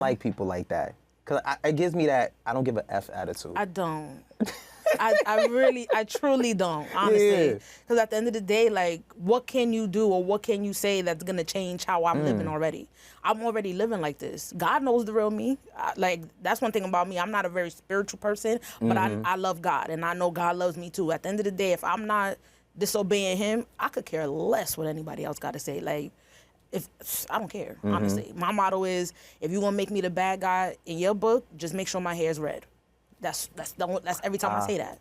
like people like that. Because it gives me that I don't give a F attitude. I don't. I truly don't, honestly. Because at the end of the day, like, what can you do or what can you say that's going to change how I'm living already? I'm already living like this. God knows the real me. Like, that's one thing about me. I'm not a very spiritual person, but I love God, and I know God loves me too. At the end of the day, if I'm not disobeying him, I could care less what anybody else got to say. Like, if I don't care, honestly. My motto is, if you want to make me the bad guy in your book, just make sure my hair is red. That's every time I say that.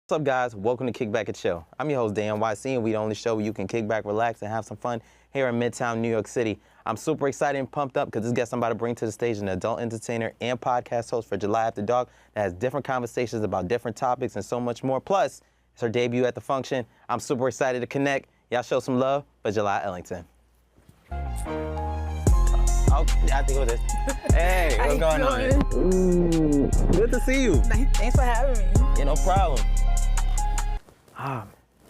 What's up, guys? Welcome to Kick Back and Chill. I'm your host, Dan YC, and we the only show where you can kick back, relax, and have some fun here in Midtown, New York City. I'm super excited and pumped up because this guest I'm about to bring to the stage an adult entertainer and podcast host for July After Dark that has different conversations about different topics and so much more. Plus, it's her debut at the function. I'm super excited to connect. Y'all show some love for July Ellington. Oh, I think it was this. Hey, what's going on? Ooh, good to see you. Thanks for having me. Yeah, no problem.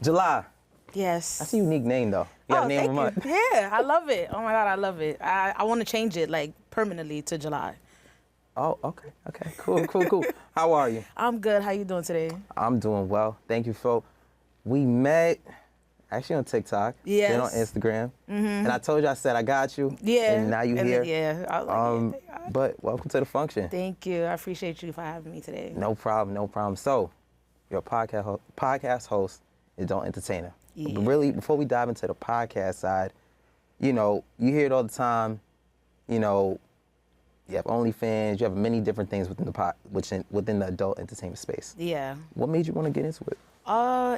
July. Yes. That's a unique name, though. You got a name of a month. Yeah, I love it. Oh my God, I love it. I want to change it like permanently to July. Oh, okay. Cool. How are you? I'm good. How you doing today? I'm doing well. Thank you, folks. We met actually on TikTok. Yes. Then on Instagram. And I told you, I said I got you. Yeah. And now you here. Yeah. I was like, yeah, but welcome to the function. Thank you. I appreciate you for having me today. No problem. So, you're a podcast host, adult entertainer. Yeah. But really, before we dive into the podcast side, you know, you hear it all the time, you know, you have OnlyFans, you have many different things within the adult entertainment space. Yeah. What made you want to get into it?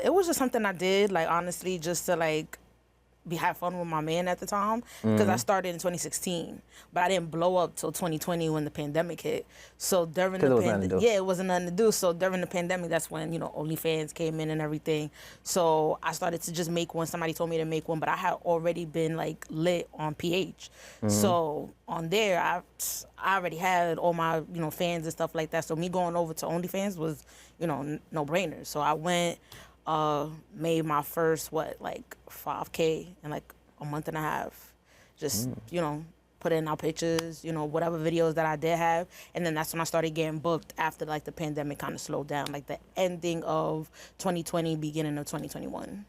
It was just something I did, like, honestly, just to, like, have fun with my man at the time, because I started in 2016, but I didn't blow up till 2020 when the pandemic hit. So during the pandemic, it wasn't nothing to do. So during the pandemic, that's when, you know, OnlyFans came in and everything. So I started to just make one. Somebody told me to make one, but I had already been like lit on PH. So on there, I already had all my, you know, fans and stuff like that. So me going over to OnlyFans was, you know, no brainer. So I went. Made my first, like 5K in like a month and a half. Just, you know, put in our pictures, you know, whatever videos that I did have. And then that's when I started getting booked after like the pandemic kind of slowed down, like the ending of 2020, beginning of 2021.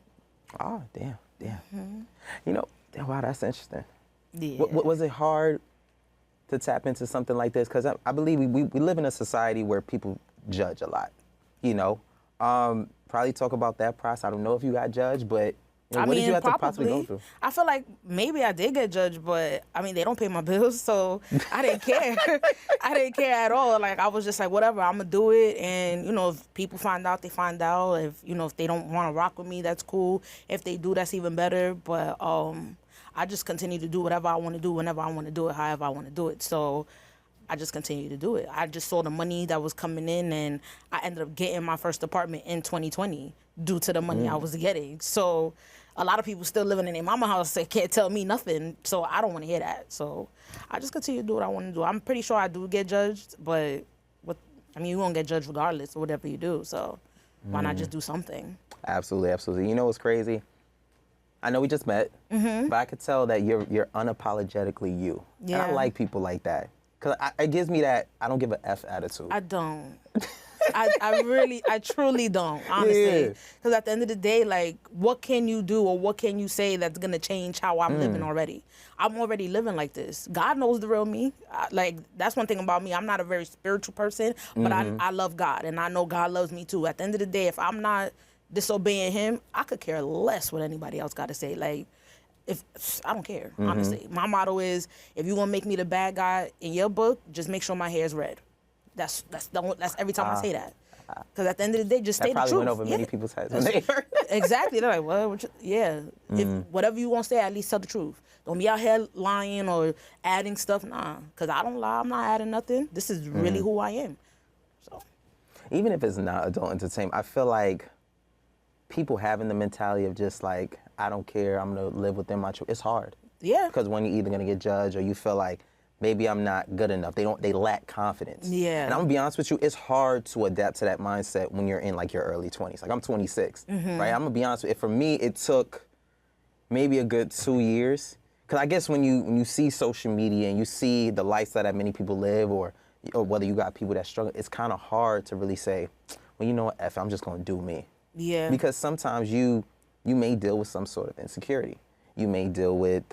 Oh, damn. You know, wow, that's interesting. Yeah. Was it hard to tap into something like this? Because I believe we live in a society where people judge a lot, you know? Probably talk about that process. I don't know if you got judged, but you know, what did you have to possibly go through? I feel like maybe I did get judged, but I mean, they don't pay my bills, so I didn't care. I didn't care at all. Like, I was just like, whatever, I'm gonna do it. And, you know, if people find out, they find out. If, you know, if they don't want to rock with me, that's cool. If they do, that's even better. But I just continue to do whatever I want to do, whenever I want to do it, however I want to do it. So I just continue to do it. I just saw the money that was coming in, and I ended up getting my first apartment in 2020 due to the money I was getting. So a lot of people still living in their mama house, they can't tell me nothing, so I don't want to hear that. So I just continue to do what I want to do. I'm pretty sure I do get judged, but you won't get judged regardless of whatever you do, so why not just do something? Absolutely. You know what's crazy? I know we just met, but I could tell that you're unapologetically you. Yeah. And I like people like that. Because it gives me that I don't give a F attitude. I don't. I truly don't, honestly. Because at the end of the day, like, what can you do or what can you say that's going to change how I'm living already? I'm already living like this. God knows the real me. Like, that's one thing about me. I'm not a very spiritual person, but I love God, and I know God loves me too. At the end of the day, if I'm not disobeying him, I could care less what anybody else got to say. Like, I don't care, honestly. My motto is, if you want to make me the bad guy in your book, just make sure my hair is red. That's every time I say that. Because at the end of the day, just stay the truth. That probably went over many people's heads when they heard that. Exactly. They're like, well, yeah. If whatever you want to say, at least tell the truth. Don't be out here lying or adding stuff. Nah, because I don't lie. I'm not adding nothing. This is really who I am. So, even if it's not adult entertainment, I feel like people having the mentality of just like, I don't care, I'm going to live within my truth. It's hard. Yeah. Because when you're either going to get judged or you feel like maybe I'm not good enough. They lack confidence. Yeah. And I'm gonna be honest with you, it's hard to adapt to that mindset when you're in like your early 20s. Like I'm 26, right? I'm gonna be honest with you. For me, it took maybe a good 2 years. Cause I guess when you see social media and you see the lifestyle that many people live, or whether you got people that struggle, it's kind of hard to really say, well, you know what, F, I'm just gonna do me. Yeah. Because sometimes you may deal with some sort of insecurity. You may deal with,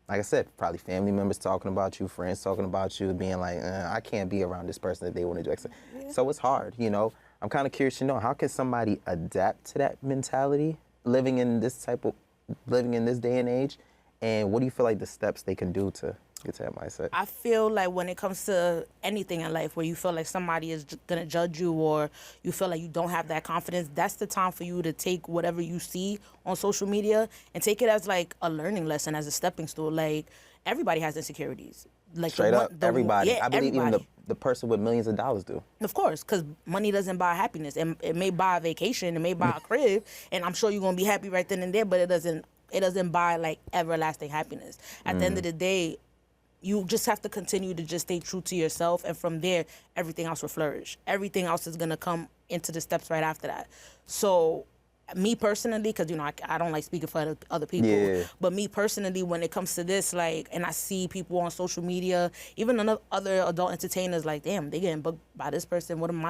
like I said, probably family members talking about you, friends talking about you, being like, I can't be around this person that they want to do. Yeah. So it's hard, you know. I'm kind of curious to know, how can somebody adapt to that mentality, living in this day and age, and what do you feel like the steps they can do to get to that mindset? I feel like when it comes to anything in life where you feel like somebody is going to judge you, or you feel like you don't have that confidence, that's the time for you to take whatever you see on social media and take it as like a learning lesson, as a stepping stool. Like, everybody has insecurities. Like, straight up, everybody. Yeah, I believe everybody. Even the person with millions of dollars do. Of course, because money doesn't buy happiness. And it may buy a vacation, it may buy a crib, and I'm sure you're going to be happy right then and there, but it doesn't buy like everlasting happiness. At the end of the day, you just have to continue to just stay true to yourself, and from there, everything else will flourish. Everything else is gonna come into the steps right after that. So, me personally, because you know I don't like speaking for other people, but me personally, when it comes to this, like, and I see people on social media, even other adult entertainers, like, damn, they getting booked by this person. What am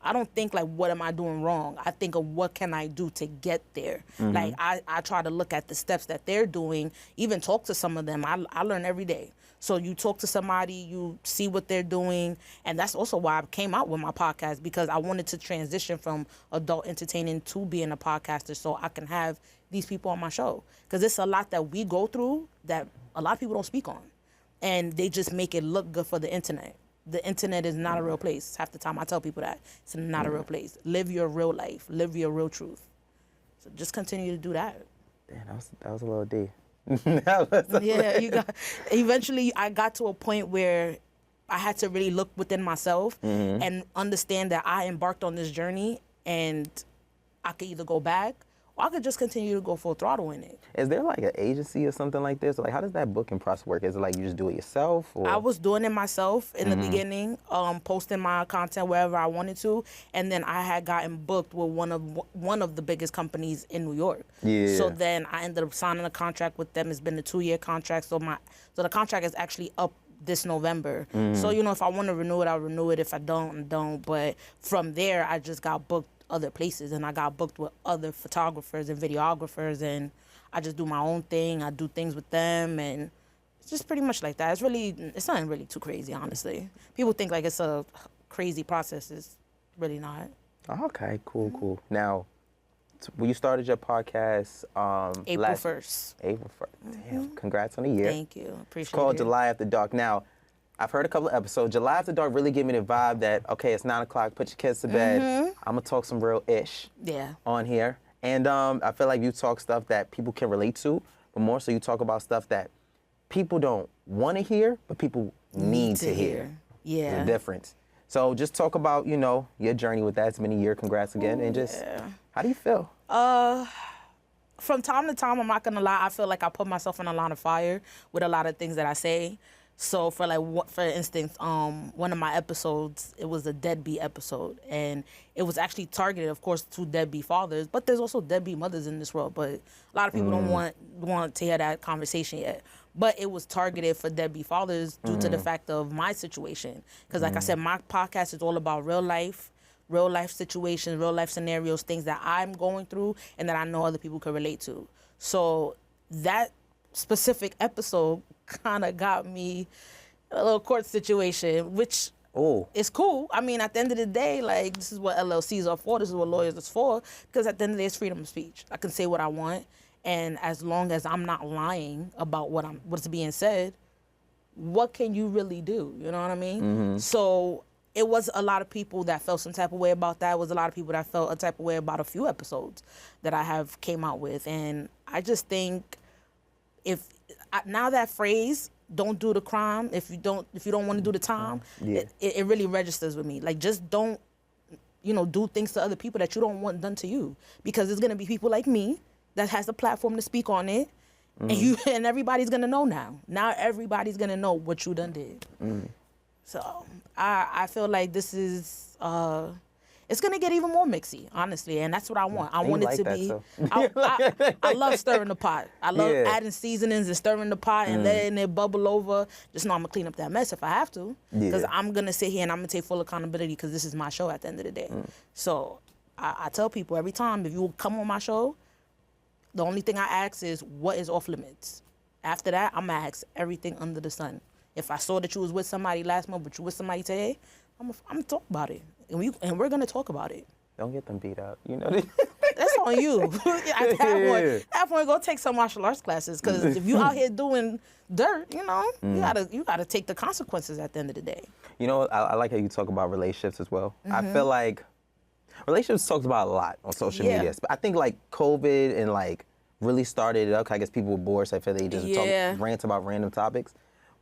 I don't think like, what am I doing wrong? I think of what can I do to get there. Like, I try to look at the steps that they're doing, even talk to some of them. I learn every day. So you talk to somebody, you see what they're doing, and that's also why I came out with my podcast, because I wanted to transition from adult entertaining to being a podcaster, so I can have these people on my show. Because it's a lot that we go through that a lot of people don't speak on, and they just make it look good for the internet. The internet is not a real place. Half the time I tell people that it's not a real place. Live your real life. Live your real truth. So just continue to do that. Damn, that was a little deep. Yeah, eventually I got to a point where I had to really look within myself and understand that I embarked on this journey, and I could either go back or I could just continue to go full throttle in it. Is there like an agency or something like this? Like, how does that booking process work? Is it like you just do it yourself? Or? I was doing it myself in the beginning, posting my content wherever I wanted to, and then I had gotten booked with one of the biggest companies in New York. Yeah. So then I ended up signing a contract with them. It's been a 2-year contract, so the contract is actually up this November. So, you know, if I want to renew it, I'll renew it. If I don't, I don't. But from there, I just got booked other places, and I got booked with other photographers and videographers, and I just do my own thing. I do things with them, and it's just pretty much like that. It's not really too crazy, honestly. People think like it's a crazy process. It's really not. Okay, cool. Now, when you started your podcast, April 1st. April 1st. Damn, congrats on the year. Thank you. Appreciate it. It's called July After Dark. Now, I've heard a couple of episodes. July After Dark really gave me the vibe that, okay, it's 9 o'clock, put your kids to bed. I'm going to talk some real ish on here. And I feel like you talk stuff that people can relate to, but more so you talk about stuff that people don't want to hear, but people need to hear. Yeah. There's a difference. So just talk about, you know, your journey with that. It's been a year. Congrats again. And just, how do you feel? From time to time, I'm not going to lie, I feel like I put myself in a line of fire with a lot of things that I say. So for instance, one of my episodes, it was a deadbeat episode, and it was actually targeted, of course, to deadbeat fathers, but there's also deadbeat mothers in this world, but a lot of people don't want to hear that conversation yet. But it was targeted for deadbeat fathers due to the fact of my situation. Because like I said, my podcast is all about real life situations, real life scenarios, things that I'm going through and that I know other people can relate to. So that specific episode kind of got me a little court situation, which is cool. I mean, at the end of the day, like, this is what LLCs are for. This is what lawyers are for. Because at the end of the day, it's freedom of speech. I can say what I want. And as long as I'm not lying about what's being said, what can you really do? You know what I mean? So it was a lot of people that felt some type of way about that. It was a lot of people that felt a type of way about a few episodes that I have came out with. And I just think now that phrase, don't do the crime if you don't want to do the time, it really registers with me. Like, just don't, do things to other people that you don't want done to you. Because there's going to be people like me that has a platform to speak on it, And everybody's gonna know now. Now everybody's gonna know what you done did. So I feel like this is it's gonna get even more mixy, honestly, and that's what I want. I want it to be. I love stirring the pot. I love adding seasonings and stirring the pot and letting it bubble over. Just know I'm gonna clean up that mess if I have to, because I'm gonna sit here and I'm gonna take full accountability because this is my show at the end of the day. So I tell people every time, if you come on my show, the only thing I ask is what is off limits. After that, I'm gonna ask everything under the sun. If I saw that you was with somebody last month, but you with somebody today, I'm gonna talk about it, and we're gonna talk about it. Don't get them beat up, you know. That's on you. At that point, go take some martial arts classes, because if you out here doing dirt, you know, you gotta take the consequences at the end of the day. You know, I like how you talk about relationships as well. I feel like relationships talked about a lot on social media, but I think like COVID and like really started it up. I guess people were bored, so I feel they just rant about random topics.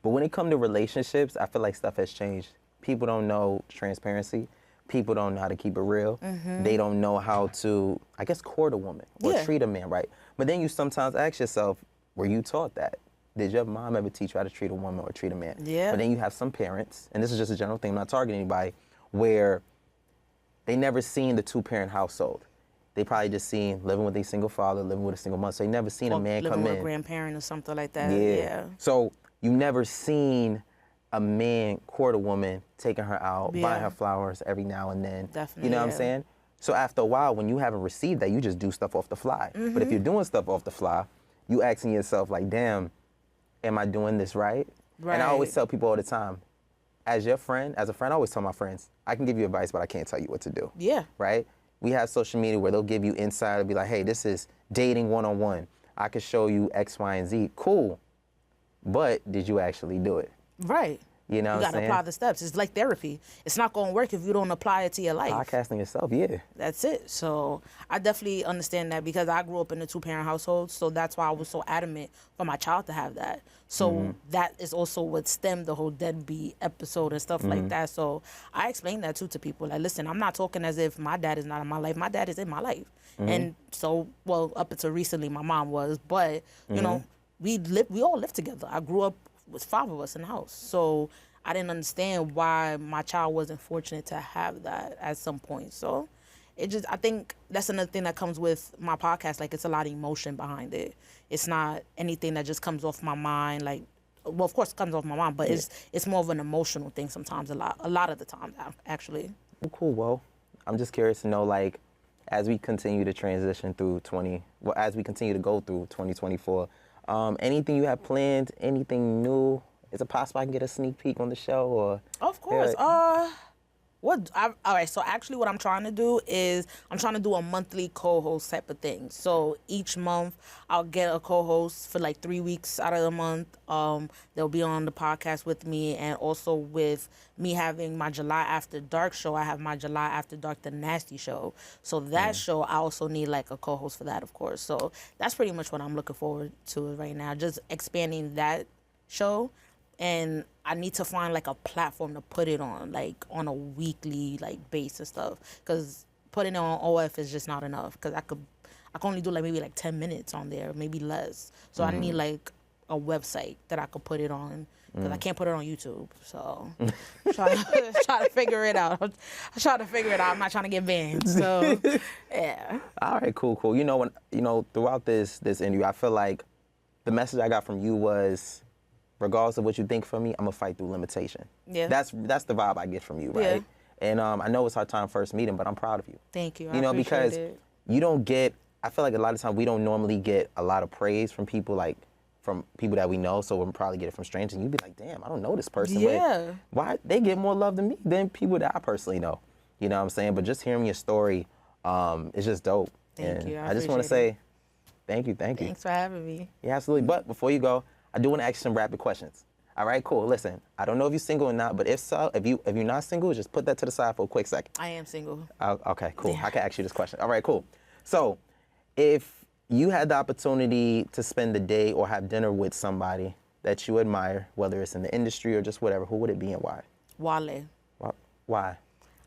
But when it comes to relationships, I feel like stuff has changed. People don't know transparency. People don't know how to keep it real. They don't know how to, I guess, court a woman or treat a man right. But then you sometimes ask yourself, were you taught that? Did your mom ever teach you how to treat a woman or treat a man? But then you have some parents, and this is just a general thing, I'm not targeting anybody, where they never seen the two-parent household. They probably just seen living with a single father, living with a single mother. So they never seen a man come in. Living with a grandparent or something like that. Yeah. So you never seen a man court a woman, taking her out, buying her flowers every now and then. Definitely. You know what I'm saying? So after a while, when you haven't received that, you just do stuff off the fly. But if you're doing stuff off the fly, you asking yourself like, damn, am I doing this right? And I always tell people all the time, as a friend, I always tell my friends, I can give you advice, but I can't tell you what to do. Yeah. Right? We have social media where they'll give you insight and be like, hey, this is dating one-on-one. I can show you X, Y, and Z. Cool. But did you actually do it? Right. You know what I'm saying? You got to apply the steps. It's like therapy. It's not going to work if you don't apply it to your life. Podcasting yourself, That's it. So I definitely understand that, because I grew up in a two-parent household, so that's why I was so adamant for my child to have that. So that is also what stemmed the whole deadbeat episode and stuff like that. So I explained that too to people. Like, listen, I'm not talking as if my dad is not in my life. My dad is in my life. And so, well, up until recently, my mom was. But, you know, we all lived together. I grew up with 5 of us in the house. So I didn't understand why my child wasn't fortunate to have that at some point. So I think that's another thing that comes with my podcast. Like, it's a lot of emotion behind it. It's not anything that just comes off my mind. Like, well, of course it comes off my mind, but it's more of an emotional thing sometimes, a lot of the time, actually. Well, cool. Well, I'm just curious to know, like, as we continue to transition through as we continue to go through 2024, anything you have planned, anything new? Is it possible I can get a sneak peek on the show? Or of course. All right, so actually what I'm trying to do is I'm trying to do a monthly co-host type of thing. So each month I'll get a co-host for like 3 weeks out of the month. They'll be on the podcast with me, and also with me having my July After Dark show, I have my July After Dark The Nasty show. So that show, I also need like a co-host for that, of course. So that's pretty much what I'm looking forward to right now, just expanding that show. And I need to find like a platform to put it on, like on a weekly like basis stuff. Because putting it on OF is just not enough. Because I can only do like maybe like 10 minutes on there, maybe less. So I need like a website that I could put it on. Because I can't put it on YouTube. So try to figure it out. I'm trying to figure it out. I'm not trying to get banned. So yeah. All right, cool. You know, throughout this interview, I feel like the message I got from you was, regardless of what you think from me, I'm gonna fight through limitation. Yeah. That's the vibe I get from you, right? Yeah. And I know it's our time first meeting, but I'm proud of you. Thank you. You know, because you don't get, I feel like a lot of times we don't normally get a lot of praise from people that we know, so we'll probably get it from strangers, and you'd be like, damn, I don't know this person. Yeah. But why they get more love than me than people that I personally know. You know what I'm saying? But just hearing your story, it's just dope. Thank you. I just want to say thank you. Thanks for having me. Yeah, absolutely. But before you go, I do want to ask you some rapid questions. All right, cool. Listen, I don't know if you're single or not, but if so, if you're not single, just put that to the side for a quick second. I am single. Okay, cool. Yeah. I can ask you this question. All right, cool. So, if you had the opportunity to spend the day or have dinner with somebody that you admire, whether it's in the industry or just whatever, who would it be and why? Wale. Why?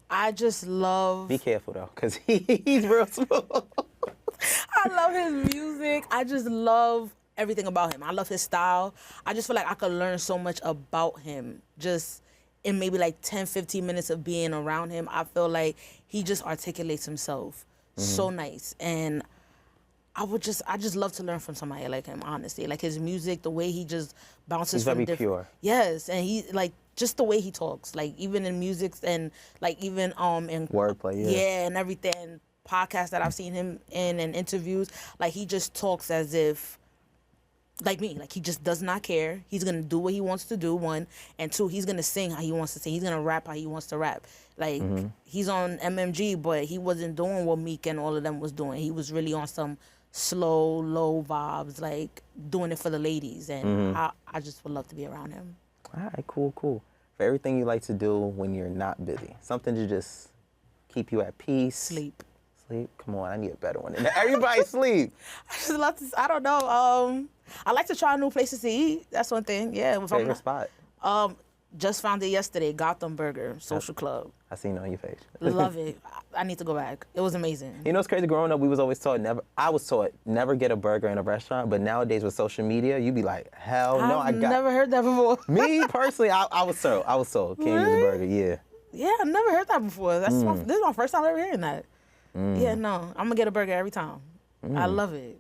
I just love... Be careful, though, because he's real smooth. I love his music. I just love everything about him. I love his style. I just feel like I could learn so much about him just in maybe like 10, 15 minutes of being around him. I feel like he just articulates himself so nice. And I just love to learn from somebody like him, honestly. Like his music, the way he just bounces He's from very different. pure. Yes, and he like just the way he talks, like even in music and like even in Wordplay, yeah. and everything, podcasts that I've seen him in and interviews, like he just talks as if like me, like he just does not care. He's gonna do what he wants to do, one, and two, he's gonna sing how he wants to sing. He's gonna rap how he wants to rap. Like he's on MMG, but he wasn't doing what Meek and all of them was doing. He was really on some slow, low vibes, like doing it for the ladies, and I just would love to be around him. All right, cool. For everything you like to do when you're not busy, something to just keep you at peace. Sleep. Come on, I need a better one. Everybody sleep. I just love to. I don't know. I like to try new places to eat. That's one thing. Yeah. Favorite spot? Just found it yesterday. Gotham Burger Social Club. I seen it on your face. Love it. I need to go back. It was amazing. You know what's crazy? Growing up, we was always taught I was taught never get a burger in a restaurant. But nowadays with social media, you be like, hell no, I've never heard that before. Me personally, I was sold. Can't use a burger. Yeah. Yeah, I've never heard that before. This is my first time ever hearing that. Yeah, no, I'm gonna get a burger every time. I love it.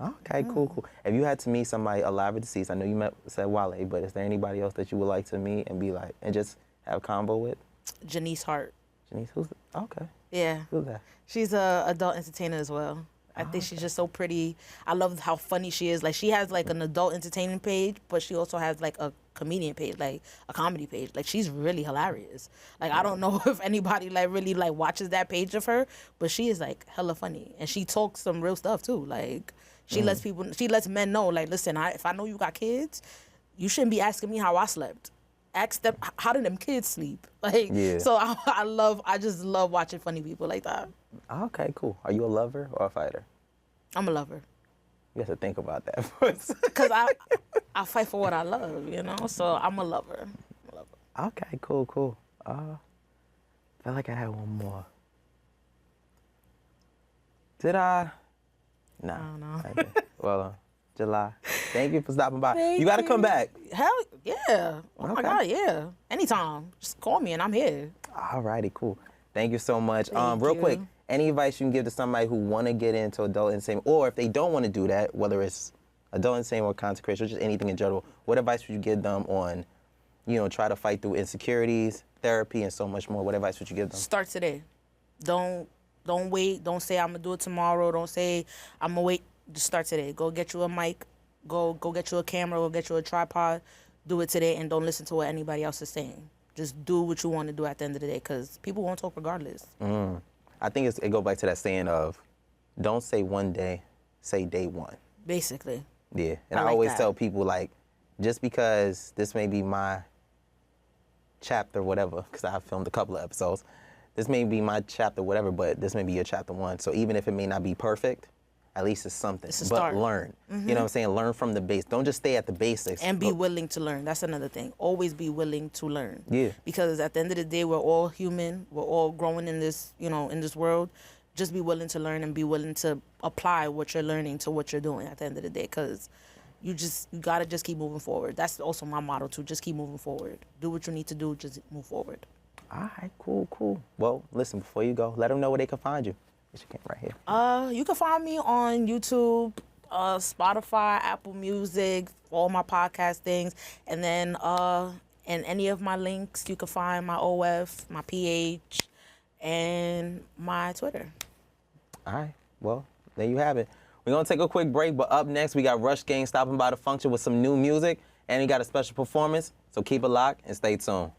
Okay, cool. If you had to meet somebody alive or deceased, I know you said Wale, but is there anybody else that you would like to meet and be like, and just have a combo with? Janice Hart. Janice, who's okay? Yeah. Who's that? She's a adult entertainer as well. I think she's just so pretty. I love how funny she is. Like she has like an adult entertainment page, but she also has like a comedian page, like a comedy page. Like she's really hilarious. Like I don't know if anybody like really like watches that page of her, but she is like hella funny, and she talks some real stuff too. Like she lets men know, like, listen, if I know you got kids, you shouldn't be asking me how I slept. Ask them how did them kids sleep. Like so I just love watching funny people like that. Okay, cool. Are you a lover or a fighter? I'm a lover. You have to think about that first. Because I fight for what I love, you know? So I'm a lover. Okay, cool. I feel like I had one more. Did I? Nah. I don't know. I didn't. Well, July. Thank you for stopping by. Thank You got to come back. Hell yeah. Oh my God, yeah. Anytime. Just call me and I'm here. All righty, cool. Thank you so much. Thank real you. quick, any advice you can give to somebody who want to get into adult entertainment, or if they don't want to do that, whether it's adult entertainment or content creation or just anything in general, what advice would you give them on, try to fight through insecurities, therapy, and so much more? What advice would you give them? Start today. Don't wait. Don't say I'm gonna do it tomorrow. Don't say I'm gonna wait. Just start today. Go get you a mic. Go get you a camera. Go get you a tripod. Do it today, and don't listen to what anybody else is saying. Just do what you want to do at the end of the day, because people won't talk regardless. I think it goes back to that saying of, don't say one day, say day one. Basically. Yeah, and I like always that. tell people, like, just because this may be my chapter, whatever, because I have filmed a couple of episodes, this may be my chapter, whatever, but this may be your chapter one. So even if it may not be perfect, at least it's something. It's a but start. learn. You know what I'm saying? Learn from the base. Don't just stay at the basics. And be willing to learn. That's another thing. Always be willing to learn. Yeah. Because at the end of the day, we're all human. We're all growing in this, in this world. Just be willing to learn and be willing to apply what you're learning to what you're doing at the end of the day. Because you got to just keep moving forward. That's also my motto too. Just keep moving forward. Do what you need to do. Just move forward. All right, cool. Well, listen, before you go, let them know where they can find you. It's your camera right here. You can find me on YouTube, Spotify, Apple Music, all my podcast things, and then in any of my links, you can find my OF, my PH, and my Twitter. All right, well, there you have it. We're going to take a quick break, but up next, we got Rush Gang stopping by the function with some new music, and we got a special performance, so keep it locked and stay tuned.